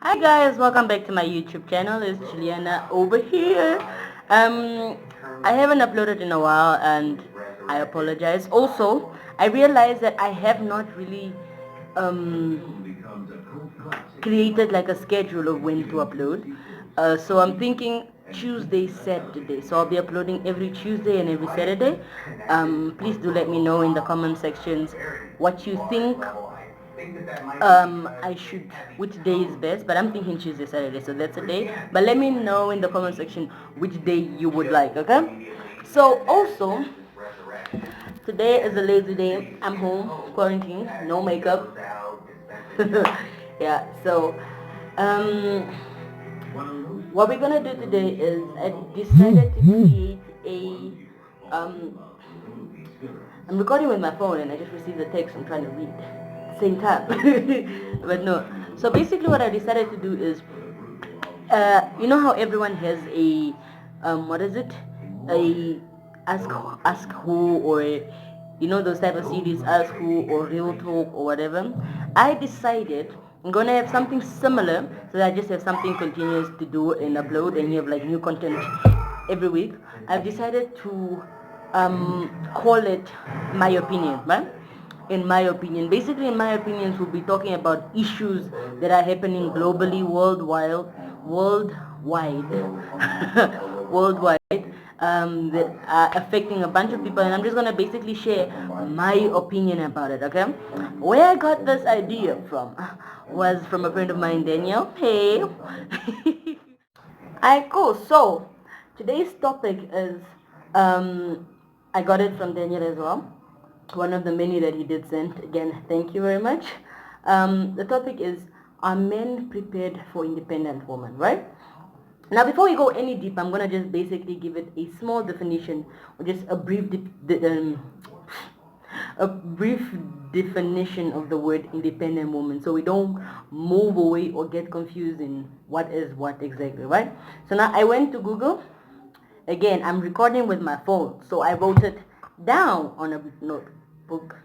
Hi guys, welcome back to my YouTube channel. It's Juliana over here. Um, I haven't uploaded in a while and I apologize. Also, I realized that I have not really created like a schedule of when to upload. So I'm thinking Tuesday, Saturday. So I'll be uploading every Tuesday and every Saturday. Please do let me know in the comment sections what you think I should, which day is best, but I'm thinking Tuesday, Saturday, so that's a day. But let me know in the comment section which day you would like, okay? So also, today is a lazy day. I'm home, quarantine, no makeup. Yeah, so um, what we're gonna do today is I decided to create a I'm recording with my phone and I just received a text I'm trying to read at the same time. But no. So basically what I decided to do is, you know how everyone has a, what is it? A ask ask who, or you know those type of series, ask who or real talk or whatever. I decided I'm gonna have something similar, so that I just have something continuous to do and upload, and you have like new content every week. I've decided to call it my opinion, right? In my opinion, basically in my opinions, we'll be talking about issues that are happening globally, worldwide, worldwide, that are affecting a bunch of people, and I'm just gonna basically share my opinion about it. Okay, where I got this idea from was from a friend of mine, Danielle. Hey. Alright, cool. So today's topic is, I got it from Daniel as well. One of the many that he did send. Again, thank you very much. The topic is, are men prepared for independent women, right? Now, before we go any deep, I'm gonna just basically give it a small definition, or just a brief definition of the word independent woman, so we don't move away or get confused in what is what exactly, right? So now I went to Google. Again, I'm recording with my phone, so I wrote it down on a notebook.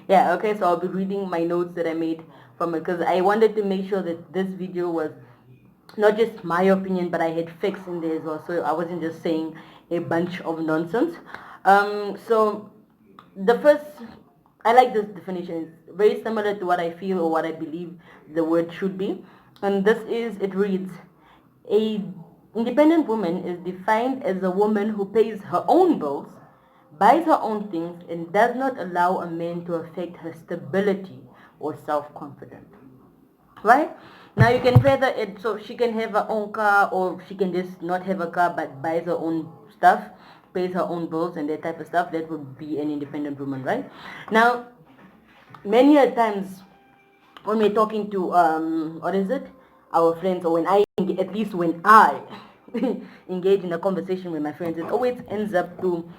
Yeah, okay, so I'll be reading my notes that I made from it, because I wanted to make sure that this video was not just my opinion, but I had facts in there as well, so I wasn't just saying a bunch of nonsense. So the first, I like this definition. It's very similar to what I feel or what I believe the word should be, and this is, it reads, a independent woman is defined as a woman who pays her own bills, buys her own things, and does not allow a man to affect her stability or self-confidence. Right? Now you can feather it so she can have her own car, or she can just not have a car but buys her own stuff, pays her own bills and that type of stuff. That would be an independent woman, right? Now, many a times when we're talking to what is it, our friends, or when I, at least when I engage in a conversation with my friends, it always ends up to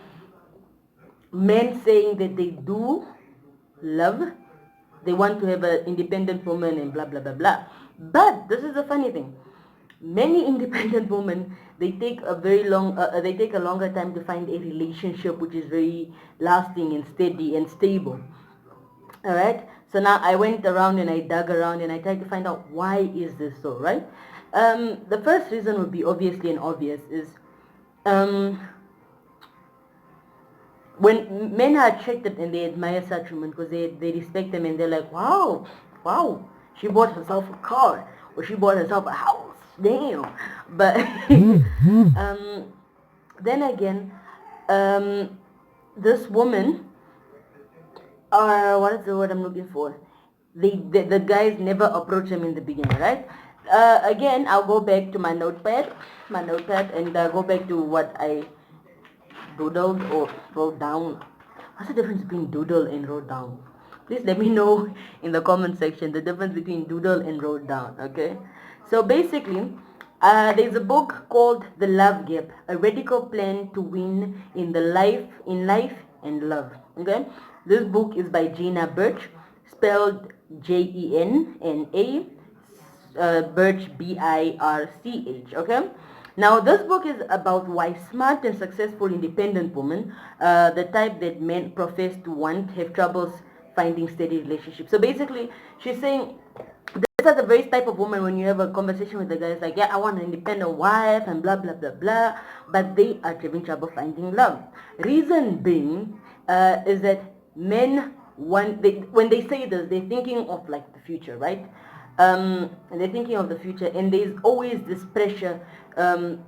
men saying that they do love, they want to have an independent woman and blah blah blah blah. But this is the funny thing, many independent women, they take a longer time to find a relationship which is very lasting and steady and stable. All right, so now I went around and I dug around and I tried to find out why is this so, right? The first reason would be obviously and obvious is, um, when men are attracted and they admire such women because they respect them and they're like, wow, wow, she bought herself a car or she bought herself a house, damn. But then again, um, this woman, or what is the word I'm looking for, the guys never approach them in the beginning, right? Again, I'll go back to my notepad, and go back to what I doodled or wrote down. What's the difference between doodle and wrote down? Please let me know in the comment section the difference between doodle and wrote down, okay? So basically, there's a book called The Love Gap, a radical plan to win in life and love, okay? This book is by Gina Birch, spelled Jena, Birch, Birch, okay? Now, this book is about why smart and successful independent women, the type that men profess to want, have troubles finding steady relationships. So basically, she's saying These are the very type of woman when you have a conversation with the guy, it's like, yeah, I want an independent wife and blah, blah, blah, blah. But they are having trouble finding love. Reason being is that men, when they say this, they're thinking of like the future, right? And they're thinking of the future, and there's always this pressure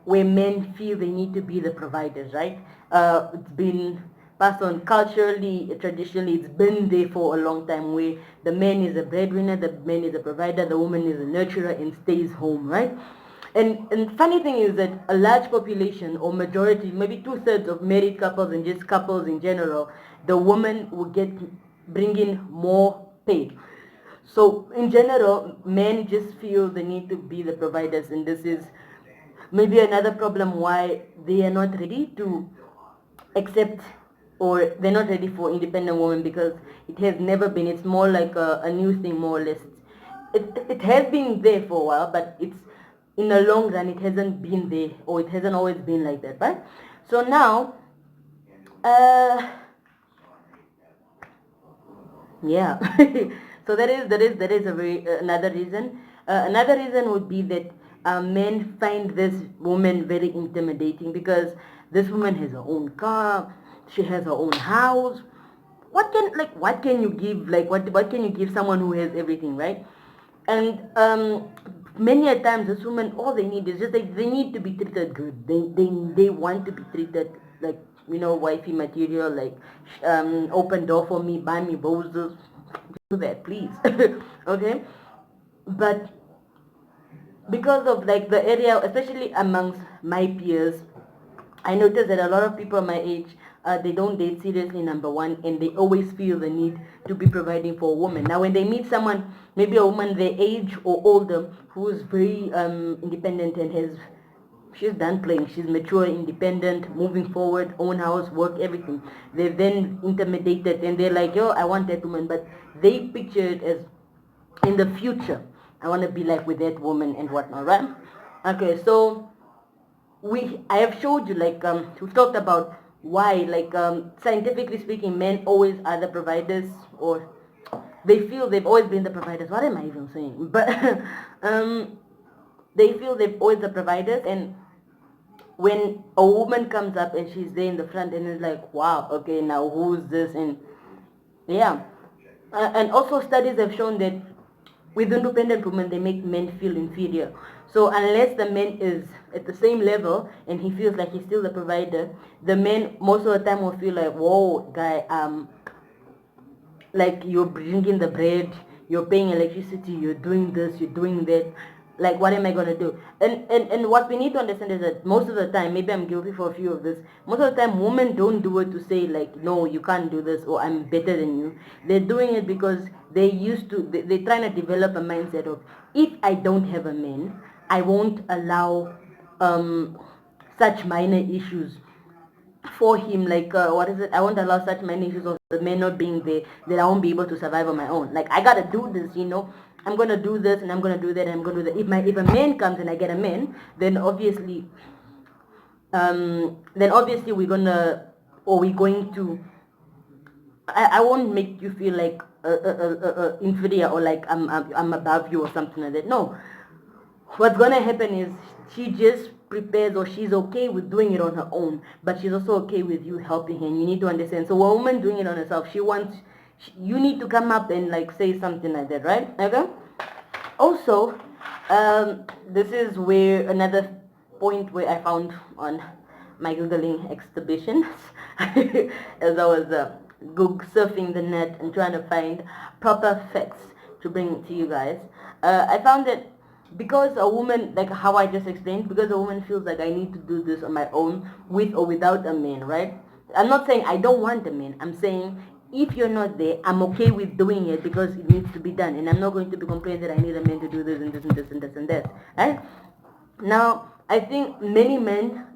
where men feel they need to be the providers, right? It's been passed on culturally, traditionally, it's been there for a long time where the man is a breadwinner, the man is a provider, the woman is a nurturer and stays home, right? And funny thing is that a large population or majority, maybe 2/3 of married couples and just couples in general, the woman will bring in more pay. So in general, men just feel the need to be the providers, and this is maybe another problem why they are not ready to accept, or they're not ready for independent women, because it has never been. It's more like a new thing, more or less. It has been there for a while, but it's in the long run it hasn't been there, or it hasn't always been like that, right? So now, uh, yeah. So that is a very another reason. Another reason would be that men find this woman very intimidating, because this woman has her own car, she has her own house. What can you give, like what can you give someone who has everything, right? And many a times this woman, all they need is just like they need to be treated good. They want to be treated like, wifey material, like open door for me, buy me roses, do that please. Okay. But because of like the area, especially amongst my peers, I noticed that a lot of people my age, they don't date seriously, number one, and they always feel the need to be providing for a woman. Now, when they meet someone, maybe a woman their age or older, who is very independent and she's done playing, she's mature, independent, moving forward, own house, work, everything. They're then intimidated and they're like, yo, I want that woman, but they picture it as in the future. I want to be like with that woman and whatnot, right? Okay, so I have showed you, like we've talked about why, like scientifically speaking, men always are the providers, or they feel they've always been the providers. What am I even saying? But um they feel they've always the providers, and when a woman comes up and she's there in the front and is like, wow, okay, now who's this? And yeah, and also studies have shown that with independent women, they make men feel inferior. So unless the man is at the same level and he feels like he's still the provider, the men most of the time will feel like, whoa, guy, like you're bringing the bread, you're paying electricity, you're doing this, you're doing that. Like, what am I gonna do? And what we need to understand is that most of the time, maybe I'm guilty for a few of this, most of the time women don't do it to say like, no, you can't do this, or I'm better than you. They're doing it because they're trying to develop a mindset of, if I don't have a man, I won't allow such minor issues for him, like what is it, I won't allow such many issues of the men not being there, that I won't be able to survive on my own. Like, I gotta do this, I'm gonna do this and I'm gonna do that and I'm gonna do that. If a man comes and I get a man, then obviously we're going to, I won't make you feel like inferior, or like I'm above you or something like that. No, what's gonna happen is she just prepares, or she's okay with doing it on her own, but she's also okay with you helping her. And you need to understand. So a woman doing it on herself, you need to come up and like say something like that, right? Okay. Also, this is where another point where I found on my googling exhibitions as I was Google surfing the net and trying to find proper facts to bring to you guys. I found that because a woman, like how I just explained, because a woman feels like I need to do this on my own, with or without a man, right? I'm not saying I don't want a man. I'm saying if you're not there, I'm okay with doing it because it needs to be done, and I'm not going to be complaining that I need a man to do this and this and this and this and that. Right? Now, I think many men,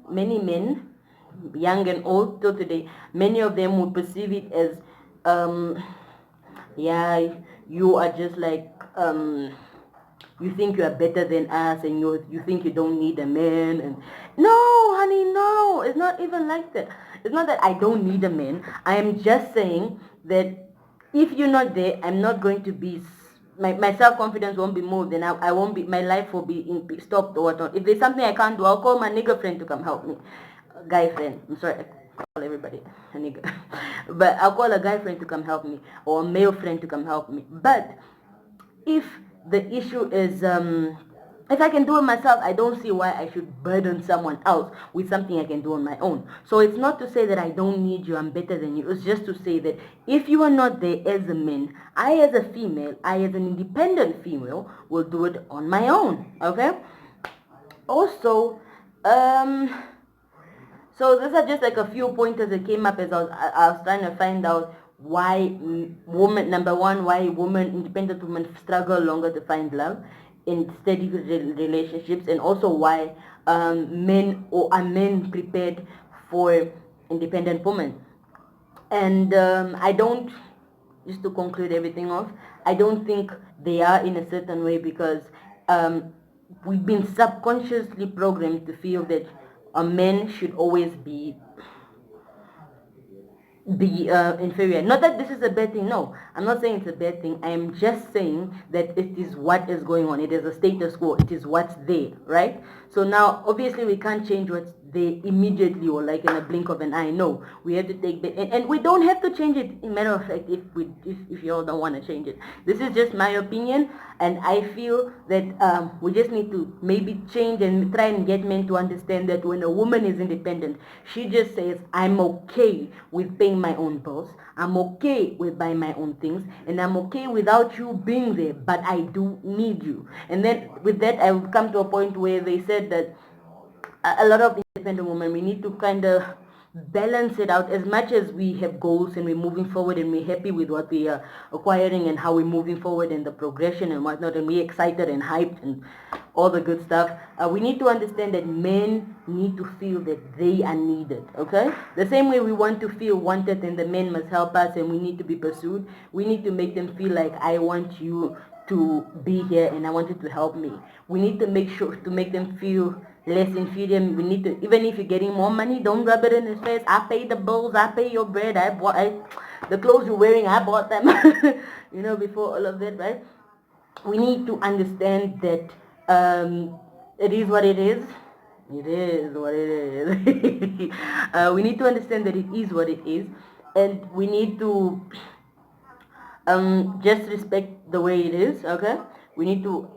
young and old till today, many of them would perceive it as, um, yeah, you are just like, you think you are better than us, and you think you don't need a man. And no, honey, no, it's not even like that. It's not that I don't need a man. I am just saying that if you're not there, I'm not going to be my self-confidence won't be moved, and I won't be, my life will be stopped or whatnot. If there's something I can't do, I'll call my nigga friend to come help me. Guy friend, I'm sorry, I call everybody a nigga. But I'll call a guy friend to come help me, or a male friend to come help me. But if the issue is if I can do it myself, I don't see why I should burden someone else with something I can do on my own. So it's not to say that I don't need you, I'm better than you. It's just to say that if you are not there as a man, I as a female, I as an independent female will do it on my own. Okay? Also, so these are just like a few pointers that came up as I was trying to find out why women, number one, why women, independent women struggle longer to find love in steady relationships, and also why men, or are men prepared for independent women. And I don't, just to conclude everything off, I don't think they are in a certain way, because we've been subconsciously programmed to feel that a man should always be inferior. Not that this is a bad thing, no. I'm not saying it's a bad thing. I am just saying that it is what is going on. It is a status quo. It is what's there, right? So now, obviously, we can't change what's there immediately or like in a blink of an eye. No, we have to take and we don't have to change it. In matter of fact, if you all don't want to change it, this is just my opinion, and I feel that we just need to maybe change and try and get men to understand that when a woman is independent, she just says, I'm okay with paying my own bills, I'm okay with buying my own things, and I'm okay without you being there, but I do need you. And then with that, I would come to a point where they said that a lot of independent women, we need to kind of balance it out. As much as we have goals and we're moving forward and we're happy with what we are acquiring and how we're moving forward and the progression and whatnot, and we're excited and hyped and all the good stuff, we need to understand that men need to feel that they are needed. Okay, the same way we want to feel wanted and the men must help us and we need to be pursued, we need to make them feel like, I want you to be here and I want you to help me. We need to make sure to make them feel less inferior. We need to, even if you're getting more money, don't rub it in his face. I pay the bills, I pay your bread, the clothes you're wearing, I bought them. Before all of that, right? We need to understand that it is what it is. It is what it is. We need to understand that it is what it is, and we need to just respect the way it is. Okay, we need to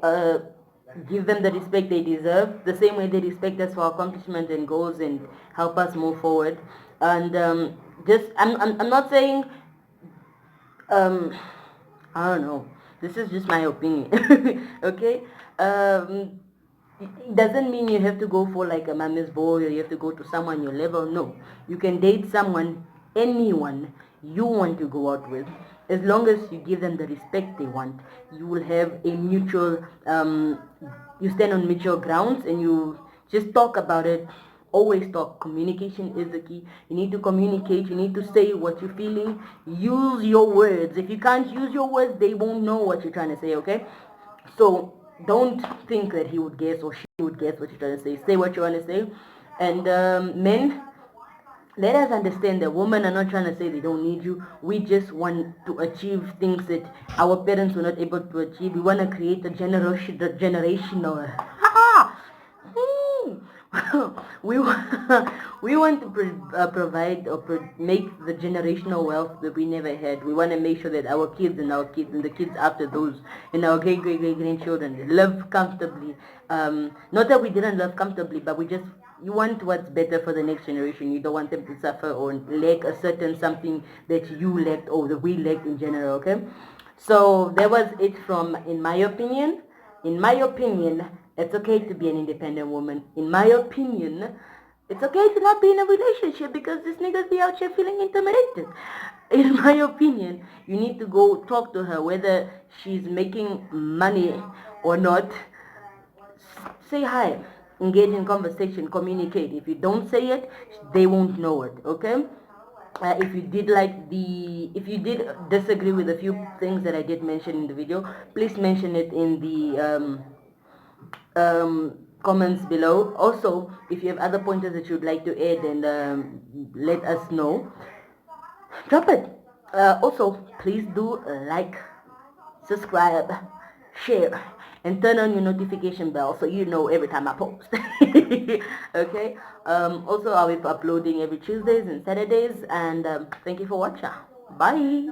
give them the respect they deserve, the same way they respect us for our accomplishments and goals and help us move forward. And I'm not saying I don't know, this is just my opinion. Okay, it doesn't mean you have to go for like a mama's boy or you have to go to someone your level. No, you can date someone, anyone you want to go out with, as long as you give them the respect they want. You will have a mutual you stand on mutual grounds and you just talk about it. Always talk. Communication is the key. You need to communicate. You need to say what you're feeling. Use your words. If you can't use your words, they won't know what you're trying to say. Okay, so don't think that he would guess or she would guess what you're trying to say. Say what you want to say. And men, let us understand that women are not trying to say they don't need you. We just want to achieve things that our parents were not able to achieve. We want to create a generational we we want to provide or make the generational wealth that we never had. We want to make sure that our kids and the kids after those and our great grandchildren live comfortably. Not that we didn't live comfortably, but you want what's better for the next generation. You don't want them to suffer or lack a certain something that you lacked or that we lacked in general. Okay, so that was it from in my opinion. In my opinion, it's okay to be an independent woman. In my opinion, it's okay to not be in a relationship because these niggas be out here feeling intimidated. In my opinion, you need to go talk to her whether she's making money or not. Say hi, engage in conversation, communicate. If you don't say it, they won't know it. Okay. If you did disagree with a few things that I did mention in the video, please mention it in the comments below. Also, if you have other pointers that you'd like to add, and let us know, drop it. Also, please do like, subscribe, share, and turn on your notification bell so you know every time I post. Okay. Also, I'll be uploading every Tuesdays and Saturdays. And thank you for watching. Bye.